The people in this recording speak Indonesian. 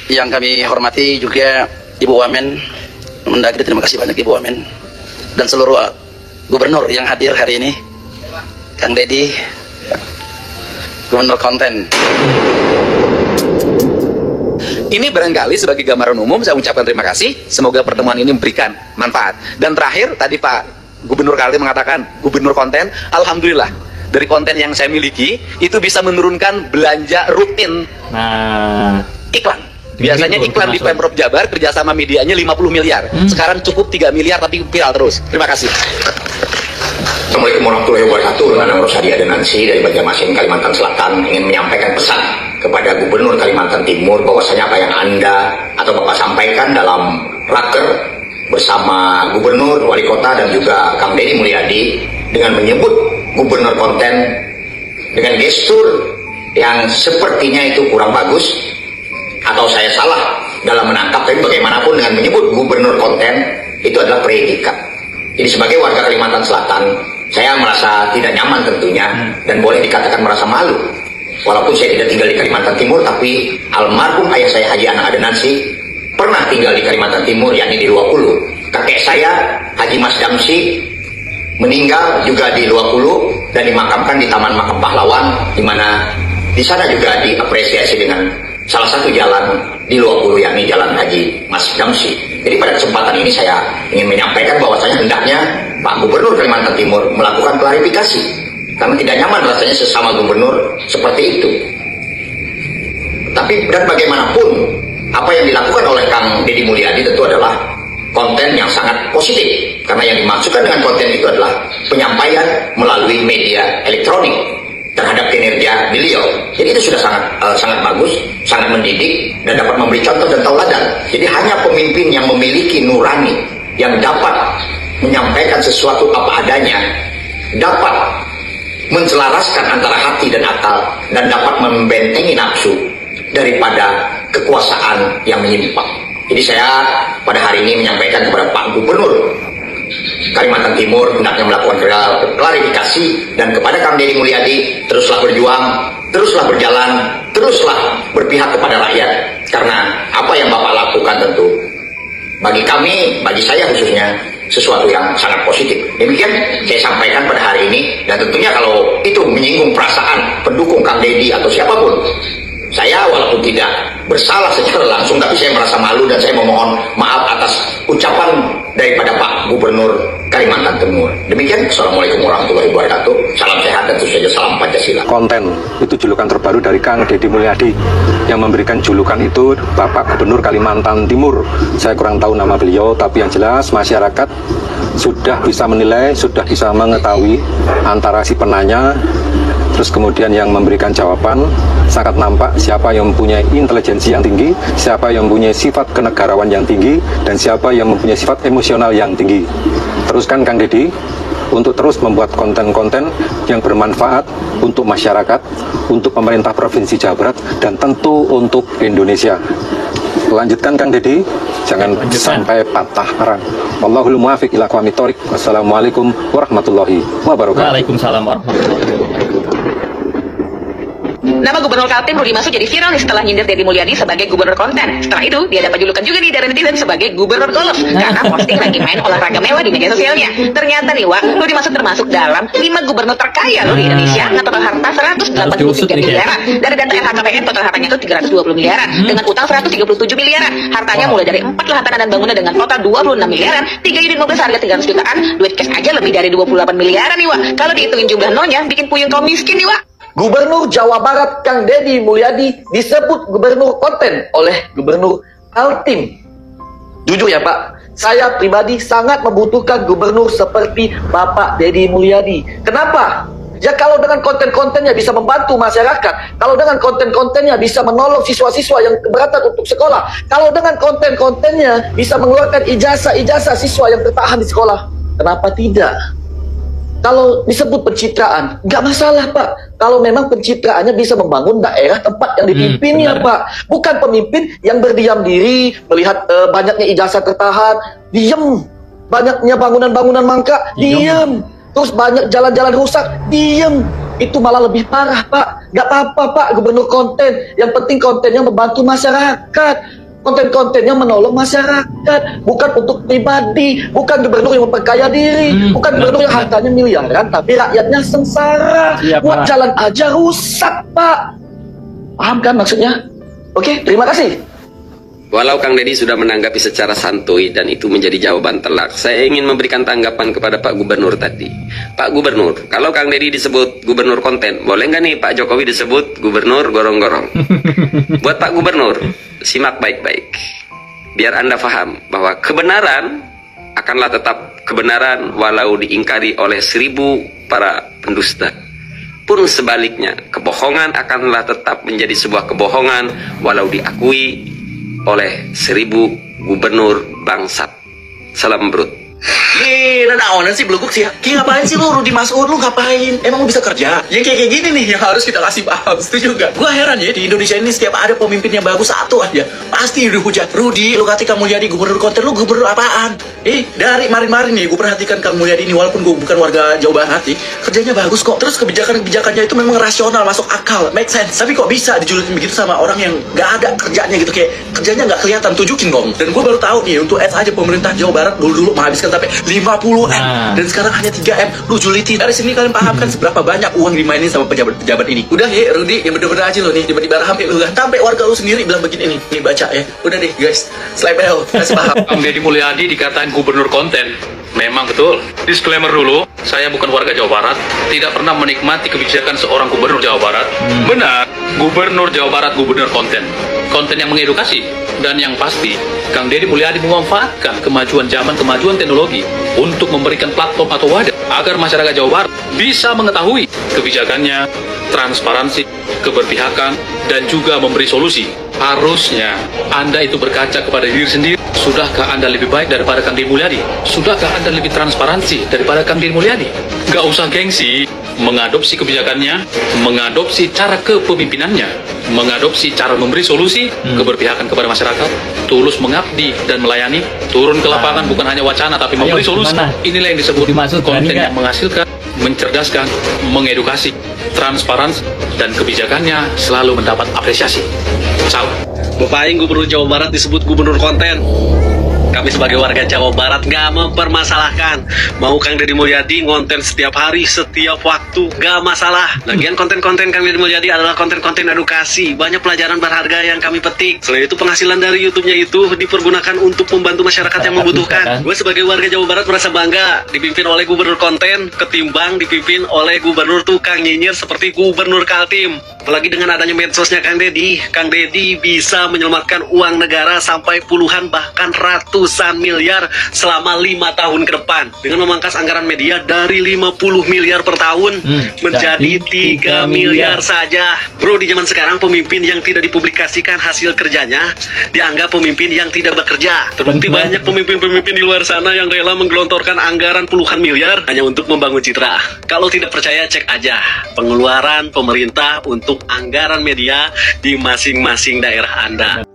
Yang kami hormati juga Ibu Wamen Mendagri, terima kasih banyak Ibu Wamen, dan seluruh gubernur yang hadir hari ini, Kang Deddy, Gubernur Konten. Ini barangkali sebagai gambaran umum saya ucapkan terima kasih. Semoga pertemuan ini memberikan manfaat. Dan terakhir tadi Pak Gubernur Kaltim mengatakan Gubernur Konten, alhamdulillah dari konten yang saya miliki itu bisa menurunkan belanja rutin iklan. Biasanya iklan di Pemprov Jabar kerjasama medianya 50 miliar. Sekarang cukup 3 miliar tapi viral terus. Terima kasih. Assalamualaikum warahmatullahi wabarakatuh. Nama Rosadi Adenansi dari Banjarmasin, Kalimantan Selatan, ingin menyampaikan pesan kepada Gubernur Kalimantan Timur bahwasanya apa yang Anda atau Bapak sampaikan dalam raker bersama Gubernur, Wali Kota dan juga Kang Deddy Mulyadi dengan menyebut Gubernur Konten dengan gestur yang sepertinya itu kurang bagus, atau saya salah dalam menangkap, tapi bagaimanapun dengan menyebut Gubernur Konten itu adalah predikat. Jadi sebagai warga Kalimantan Selatan, saya merasa tidak nyaman tentunya, dan boleh dikatakan merasa malu. Walaupun saya tidak tinggal di Kalimantan Timur, tapi almarhum ayah saya Haji Anang Adenansi pernah tinggal di Kalimantan Timur, yakni di Luakulu. Kakek saya Haji Mas Damsi meninggal juga di Luakulu dan dimakamkan di Taman Makam Pahlawan, di mana di sana juga diapresiasi dengan salah satu jalan di Luakulu, yakni Jalan Haji Mas Damsi. Jadi pada kesempatan ini saya ingin menyampaikan bahwasanya hendaknya Pak Gubernur Kalimantan Timur melakukan klarifikasi, karena tidak nyaman rasanya sesama gubernur seperti itu. Tapi dan bagaimanapun apa yang dilakukan oleh Kang Deddy Mulyadi tentu adalah konten yang sangat positif, karena yang dimaksudkan dengan konten itu adalah penyampaian melalui media elektronik terhadap kinerja beliau. Jadi itu sudah sangat bagus, sangat mendidik, dan dapat memberi contoh dan tauladan. Jadi hanya pemimpin yang memiliki nurani, yang dapat menyampaikan sesuatu apa adanya, dapat menselaraskan antara hati dan akal, dan dapat membentengi nafsu daripada kekuasaan yang menyimpang. Jadi saya pada hari ini menyampaikan kepada Pak Gubernur Kalimantan Timur hendaknya melakukan klarifikasi, dan kepada Kang Deddy Mulyadi, teruslah berjuang, teruslah berjalan, teruslah berpihak kepada rakyat, karena apa yang Bapak lakukan tentu bagi kami, bagi saya khususnya, sesuatu yang sangat positif. Demikian saya sampaikan pada hari ini, dan tentunya kalau itu menyinggung perasaan pendukung Kang Deddy atau siapapun, saya walaupun tidak bersalah secara langsung, tapi saya merasa malu dan saya memohon maaf atas ucapan daripada Pak Gubernur Kalimantan Timur. Demikian, Assalamualaikum warahmatullahi wabarakatuh. Salam sehat dan tentu saja salam Pancasila. Konten itu julukan terbaru dari Kang Deddy Mulyadi, yang memberikan julukan itu Bapak Gubernur Kalimantan Timur. Saya kurang tahu nama beliau, tapi yang jelas masyarakat sudah bisa menilai, sudah bisa mengetahui antara si penanya terus kemudian yang memberikan jawaban. Sangat nampak siapa yang mempunyai intelijensi yang tinggi, siapa yang mempunyai sifat kenegarawan yang tinggi, dan siapa yang mempunyai sifat emosional yang tinggi. Teruskan Kang Deddy untuk terus membuat konten-konten yang bermanfaat untuk masyarakat, untuk pemerintah Provinsi Jawa Barat, dan tentu untuk Indonesia. Lanjutkan Kang Deddy, jangan sampai patah arang. Wallahul muwaffiq ila aqwamit thoriq. Wassalamualaikum warahmatullahi wabarakatuh. Waalaikumsalam warahmatullahi wabarakatuh. Nama Gubernur Kaltim Rudi Masud jadi viral nih setelah nyindir Deddy Mulyadi sebagai Gubernur Konten. Setelah itu dia dapat julukan juga nih dari netizen sebagai Gubernur Golf, karena posting lagi main olahraga mewah di media sosialnya. Ternyata nih Wak, Rudi Masud termasuk dalam 5 gubernur terkaya loh di Indonesia, dengan total harta 183 miliaran. Dari data LHKPN total hartanya itu 320 miliaran, dengan utang 137 miliaran. Hartanya mulai dari 4 lahan tanah dan bangunan dengan total 26 miliaran, 3 unit mobil seharga 300 jutaan, duit cash aja lebih dari 28 miliaran nih Wak. Kalau dihitungin jumlah nolnya, bikin puyeng kaum miskin nih Wak. Gubernur Jawa Barat Kang Deddy Mulyadi disebut Gubernur Konten oleh Gubernur Kaltim. Jujur ya Pak, saya pribadi sangat membutuhkan gubernur seperti Bapak Deddy Mulyadi. Kenapa? Ya kalau dengan konten-kontennya bisa membantu masyarakat, kalau dengan konten-kontennya bisa menolong siswa-siswa yang keberatan untuk sekolah, kalau dengan konten-kontennya bisa mengeluarkan ijazah-ijazah siswa yang tertahan di sekolah, kenapa tidak? Kalau disebut pencitraan, nggak masalah Pak. Kalau memang pencitraannya bisa membangun daerah tempat yang dipimpinnya Pak. Bukan pemimpin yang berdiam diri, melihat banyaknya ijazah tertahan, diam. Banyaknya bangunan-bangunan mangkrak, diam. Terus banyak jalan-jalan rusak, diam. itu malah lebih parah, Pak. Gak apa-apa, Pak, gubernur konten. Yang penting kontennya membantu masyarakat. Konten-kontennya menolong masyarakat. Bukan untuk pribadi. Bukan gubernur yang memperkaya diri. Bukan gubernur yang hartanya miliaran, tapi rakyatnya sengsara. Iya, Buat Pak. jalan aja rusak, Pak. Paham kan maksudnya? Oke, terima kasih. Walau Kang Deddy sudah menanggapi secara santuy dan itu menjadi jawaban telak, saya ingin memberikan tanggapan kepada Pak Gubernur tadi. Pak Gubernur, kalau Kang Deddy disebut Gubernur konten, boleh nggak nih Pak Jokowi disebut Gubernur gorong-gorong? Buat Pak Gubernur, simak baik-baik. Biar Anda paham bahwa kebenaran akanlah tetap kebenaran walau diingkari oleh 1000 para pendusta. Pun sebaliknya, kebohongan akanlah tetap menjadi sebuah kebohongan walau diakui oleh 1000 gubernur bangsat. Salam brut. Naonan sih beluguk sih ya. Ngapain sih lu Rudi Mas'ud, lu ngapain? Emang lu bisa kerja? Yang kayak gini nih yang harus kita kasih paham. Setuju gak? Gua heran ya, di Indonesia ini setiap ada pemimpin yang bagus satu aja pasti dihujat. Rudi, lu kata Kang Mulyadi gubernur konten, lu gubernur apaan? Dari kemarin-kemarin nih gue perhatikan Kang Mulyadi ini, walaupun gue bukan warga Jawa Barat nih, kerjanya bagus kok. Terus kebijakan-kebijakannya itu memang rasional, masuk akal, make sense. Tapi kok bisa dijulukin begitu sama orang yang gak ada kerjanya gitu, kayak kerjanya gak kelihatan, tunjukin dong. Dan gue baru tahu nih, untuk ads aja pemerintah Jawa Barat dulu menghabiskan sampai 50M dan sekarang hanya 3M. Lu julitin. Dari sini kalian pahamkan seberapa banyak uang dimainin sama pejabat-pejabat ini. Udah ya Rudi, yang bener-bener aja lo nih, tiba-tiba ramai lu kan. Sampai warga lu sendiri bilang begini nih baca ya. Udah deh guys, slide bel, kasih paham. Kang Deddy Mulyadi dikatain gubernur konten. Memang betul. Disclaimer dulu, saya bukan warga Jawa Barat, tidak pernah menikmati kebijakan seorang gubernur Jawa Barat. Benar, gubernur Jawa Barat gubernur konten. Konten yang mengedukasi. Dan yang pasti, Kang Deddy Mulyadi memanfaatkan kemajuan zaman, kemajuan teknologi untuk memberikan platform atau wadah agar masyarakat Jawa Barat bisa mengetahui kebijakannya, transparansi, keberpihakan, dan juga memberi solusi. Harusnya Anda itu berkaca kepada diri sendiri. Sudahkah Anda lebih baik daripada Kang Deddy Mulyadi? Sudahkah Anda lebih transparansi daripada Kang Deddy Mulyadi? Gak usah gengsi, mengadopsi kebijakannya, mengadopsi cara kepemimpinannya, mengadopsi cara memberi solusi, keberpihakan kepada masyarakat, tulus mengabdi dan melayani, turun ke lapangan bukan hanya wacana tapi memberi solusi. Inilah yang disebut konten yang menghasilkan, mencerdaskan, mengedukasi, transparansi, dan kebijakannya selalu mendapat apresiasi. Salam. Bapak Aing gubernur Jawa Barat disebut gubernur konten. Kami sebagai warga Jawa Barat gak mempermasalahkan. Mau Kang Deddy Mulyadi ngonten setiap hari, setiap waktu, gak masalah. Lagian konten-konten Kang Deddy Mulyadi adalah konten-konten edukasi. Banyak pelajaran berharga yang kami petik. Selain itu penghasilan dari YouTube-nya itu dipergunakan untuk membantu masyarakat yang membutuhkan. Gue sebagai warga Jawa Barat merasa bangga dipimpin oleh gubernur konten ketimbang dipimpin oleh gubernur tukang nyinyir seperti gubernur Kaltim. Apalagi dengan adanya medsosnya Kang Deddy bisa menyelamatkan uang negara sampai puluhan bahkan ratusan miliar selama 5 tahun ke depan. Dengan memangkas anggaran media dari 50 miliar per tahun menjadi 3 miliar saja. Bro, di zaman sekarang pemimpin yang tidak dipublikasikan hasil kerjanya dianggap pemimpin yang tidak bekerja. Terbukti banyak pemimpin-pemimpin di luar sana yang rela menggelontorkan anggaran puluhan miliar hanya untuk membangun citra. Kalau tidak percaya, cek aja pengeluaran pemerintah untuk anggaran media di masing-masing daerah Anda.